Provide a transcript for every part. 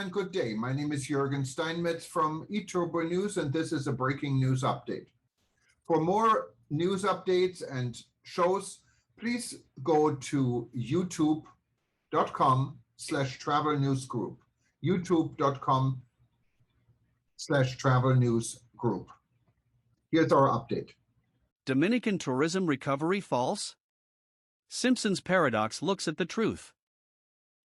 and good day. My name is Jürgen Steinmetz from eTurboNews, and this is a breaking news update. For more news updates and shows, please go to youtube.com/travel news group. youtube.com/travel news group. Here's our update. Dominican tourism recovery false? Simpson's paradox looks at the truth.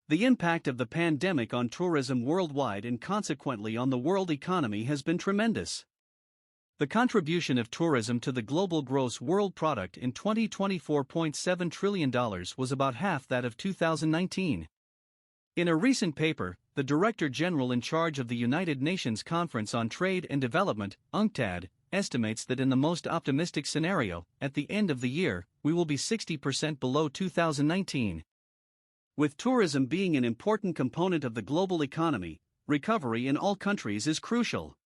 The impact of the pandemic on tourism worldwide and consequently on the world economy has been tremendous. The contribution of tourism to the global gross world product in 2024.7 trillion was about half that of 2019. In a recent paper, the Director General in charge of the United Nations Conference on Trade and Development, UNCTAD, estimates that in the most optimistic scenario, at the end of the year, we will be 60% below 2019. With tourism being an important component of the global economy, recovery in all countries is crucial.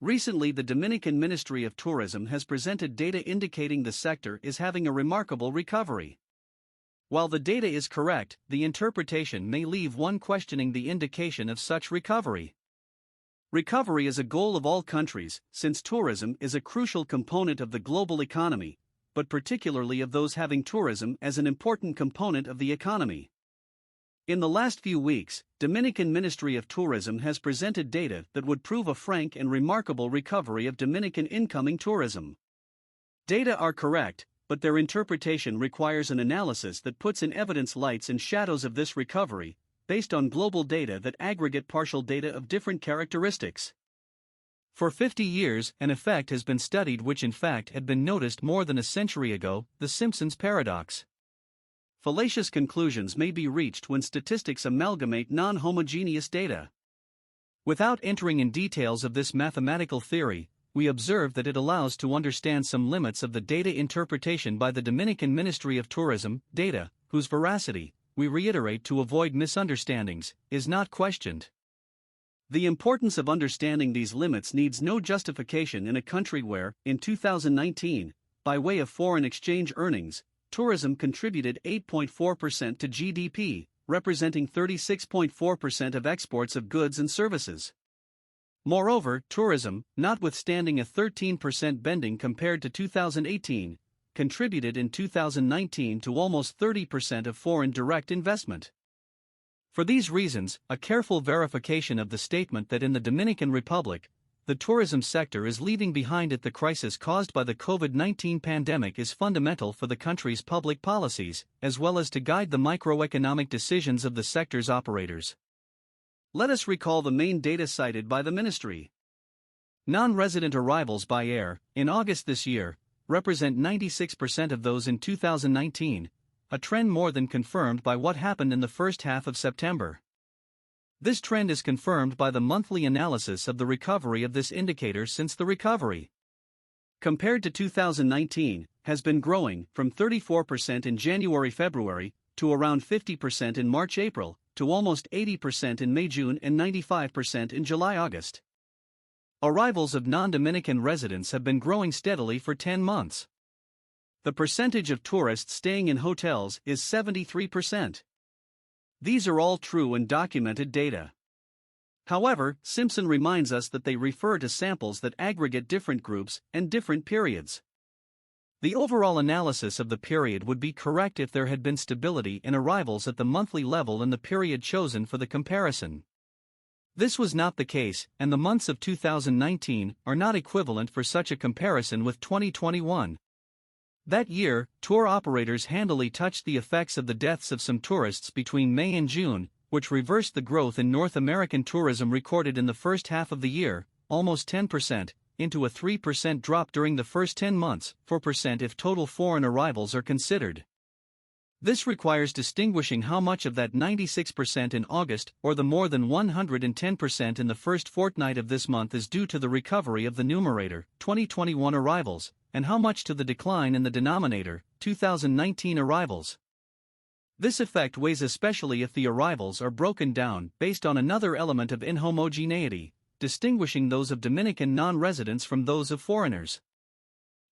Recently, the Dominican Ministry of Tourism has presented data indicating the sector is having a remarkable recovery. While the data is correct, the interpretation may leave one questioning the indication of such recovery. Recovery is a goal of all countries, since tourism is a crucial component of the global economy, but particularly of those having tourism as an important component of the economy. In the last few weeks, Dominican Ministry of Tourism has presented data that would prove a frank and remarkable recovery of Dominican incoming tourism. Data are correct, but their interpretation requires an analysis that puts in evidence lights and shadows of this recovery, based on global data that aggregate partial data of different characteristics. For 50 years, an effect has been studied which in fact had been noticed more than a century ago, the Simpson's paradox. Fallacious conclusions may be reached when statistics amalgamate non-homogeneous data. Without entering in details of this mathematical theory, we observe that it allows to understand some limits of the data interpretation by the Dominican Ministry of Tourism, data, whose veracity, we reiterate to avoid misunderstandings, is not questioned. The importance of understanding these limits needs no justification in a country where, in 2019, by way of foreign exchange earnings, tourism contributed 8.4% to GDP, representing 36.4% of exports of goods and services. Moreover, tourism, notwithstanding a 13% bending compared to 2018, contributed in 2019 to almost 30% of foreign direct investment. For these reasons, a careful verification of the statement that in the Dominican Republic, the tourism sector is leaving behind it the crisis caused by the COVID-19 pandemic is fundamental for the country's public policies, as well as to guide the microeconomic decisions of the sector's operators. Let us recall the main data cited by the ministry. Non-resident arrivals by air, in August this year, represent 96% of those in 2019, a trend more than confirmed by what happened in the first half of September. This trend is confirmed by the monthly analysis of the recovery of this indicator since the recovery, compared to 2019, has been growing from 34% in January-February to around 50% in March-April, to almost 80% in May-June and 95% in July-August. Arrivals of non-Dominican residents have been growing steadily for 10 months. The percentage of tourists staying in hotels is 73%. These are all true and documented data. However, Simpson reminds us that they refer to samples that aggregate different groups and different periods. The overall analysis of the period would be correct if there had been stability in arrivals at the monthly level in the period chosen for the comparison. This was not the case, and the months of 2019 are not equivalent for such a comparison with 2021. That year, tour operators handily touched the effects of the deaths of some tourists between May and June, which reversed the growth in North American tourism recorded in the first half of the year, almost 10%, into a 3% drop during the first 10 months, 4% if total foreign arrivals are considered. This requires distinguishing how much of that 96% in August or the more than 110% in the first fortnight of this month is due to the recovery of the numerator, 2021 arrivals, and how much to the decline in the denominator, 2019 arrivals. This effect weighs especially if the arrivals are broken down based on another element of inhomogeneity, distinguishing those of Dominican non-residents from those of foreigners.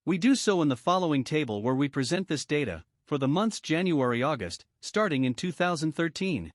We do so in the following table where we present this data for the months January-August, starting in 2013.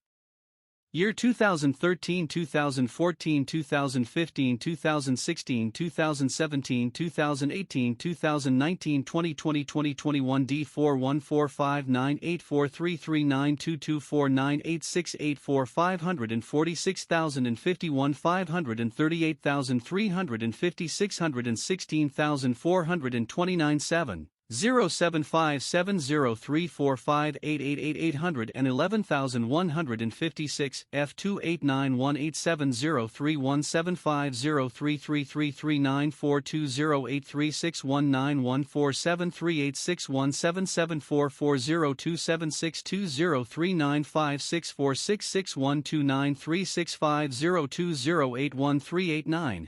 Year 2013, 2014, 2015, 2016, 2017, 2018, 2019, 2020, 2021 D414598433922498684546,051 538,350 616,429 07570345888 and 11,156 F289187031750333394402762039564661293650208138136502081389.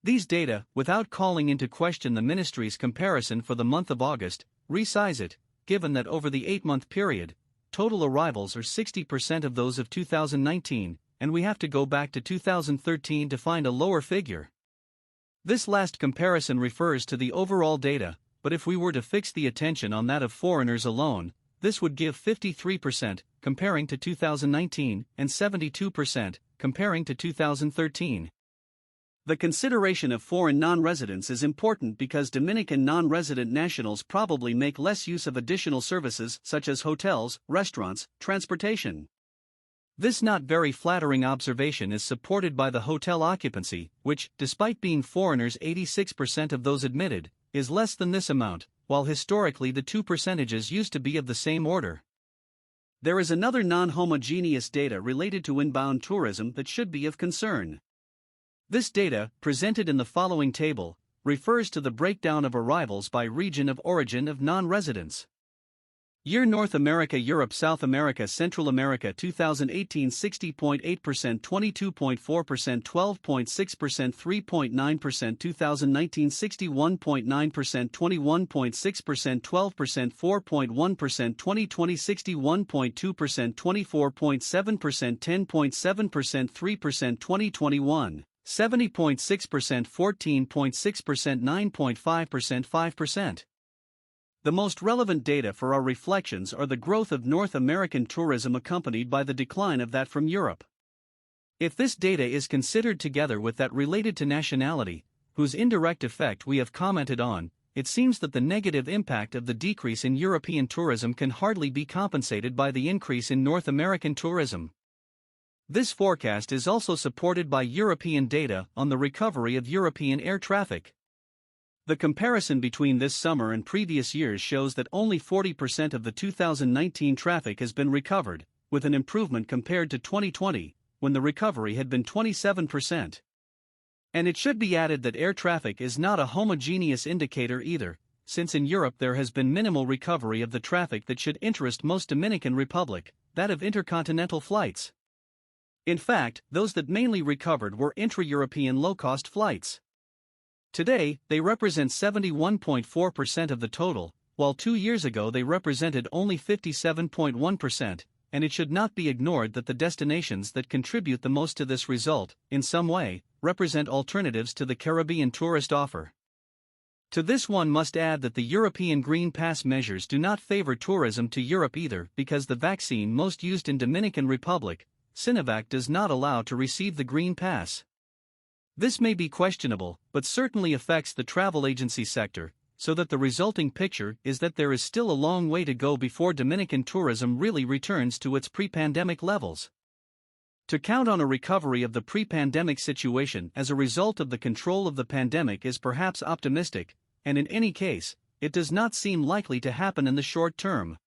These data, without calling into question the ministry's comparison for the month of August, resize it, given that over the 8-month period, total arrivals are 60% of those of 2019, and we have to go back to 2013 to find a lower figure. This last comparison refers to the overall data, but if we were to fix the attention on that of foreigners alone, this would give 53% comparing to 2019 and 72% comparing to 2013. The consideration of foreign non-residents is important because Dominican non-resident nationals probably make less use of additional services such as hotels, restaurants, transportation. This not very flattering observation is supported by the hotel occupancy, which, despite being foreigners 86% of those admitted, is less than this amount, while historically the two percentages used to be of the same order. There is another non-homogeneous data related to inbound tourism that should be of concern. This data, presented in the following table, refers to the breakdown of arrivals by region of origin of non-residents. Year North America, Europe, South America, Central America 2018 60.8%, 22.4%, 12.6%, 3.9%, 2019 61.9%, 21.6%, 12%, 4.1%, 2020 61.2%, 24.7%, 10.7%, 3%, 2021 70.6%, 14.6%, 9.5%, 5%. The most relevant data for our reflections are the growth of North American tourism accompanied by the decline of that from Europe. If this data is considered together with that related to nationality, whose indirect effect we have commented on, it seems that the negative impact of the decrease in European tourism can hardly be compensated by the increase in North American tourism. This forecast is also supported by European data on the recovery of European air traffic. The comparison between this summer and previous years shows that only 40% of the 2019 traffic has been recovered, with an improvement compared to 2020, when the recovery had been 27%. And it should be added that air traffic is not a homogeneous indicator either, since in Europe there has been minimal recovery of the traffic that should interest most Dominican Republic, that of intercontinental flights. In fact, those that mainly recovered were intra-European low-cost flights. Today, they represent 71.4% of the total, while 2 years ago they represented only 57.1%, and it should not be ignored that the destinations that contribute the most to this result, in some way, represent alternatives to the Caribbean tourist offer. To this one must add that the European Green Pass measures do not favor tourism to Europe either because the vaccine most used in Dominican Republic, Sinovac, does not allow to receive the Green Pass. This may be questionable, but certainly affects the travel agency sector, so that the resulting picture is that there is still a long way to go before Dominican tourism really returns to its pre-pandemic levels. To count on a recovery of the pre-pandemic situation as a result of the control of the pandemic is perhaps optimistic, and in any case, it does not seem likely to happen in the short term.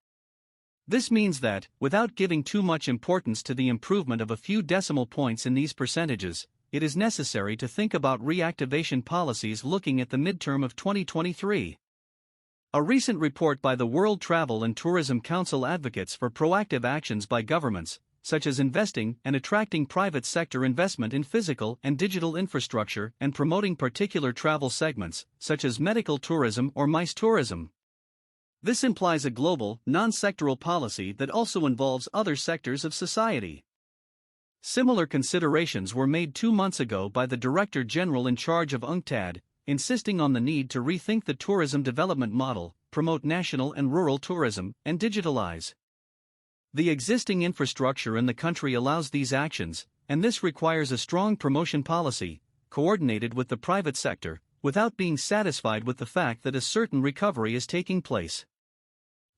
This means that, without giving too much importance to the improvement of a few decimal points in these percentages, it is necessary to think about reactivation policies looking at the midterm of 2023. A recent report by the World Travel and Tourism Council advocates for proactive actions by governments, such as investing and attracting private sector investment in physical and digital infrastructure and promoting particular travel segments, such as medical tourism or MICE tourism. This implies a global, non-sectoral policy that also involves other sectors of society. Similar considerations were made 2 months ago by the Director General in charge of UNCTAD, insisting on the need to rethink the tourism development model, promote national and rural tourism, and digitalize The existing infrastructure in the country allows these actions, and this requires a strong promotion policy, coordinated with the private sector, without being satisfied with the fact that a certain recovery is taking place.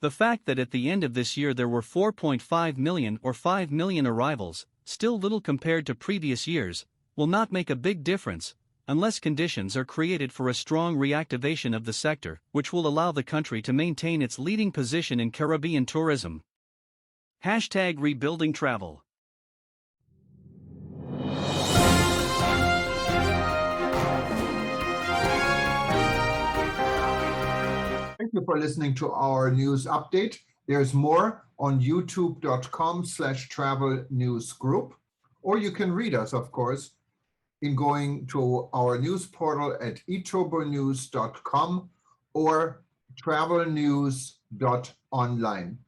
The fact that at the end of this year there were 4.5 million or 5 million arrivals, still little compared to previous years, will not make a big difference, unless conditions are created for a strong reactivation of the sector, which will allow the country to maintain its leading position in Caribbean tourism. #Rebuilding travel. Thank you for listening to our news update. There's more on youtube.com/travel news group, or you can read us, of course, in going to our news portal at eTurboNews.com or travelnews.online.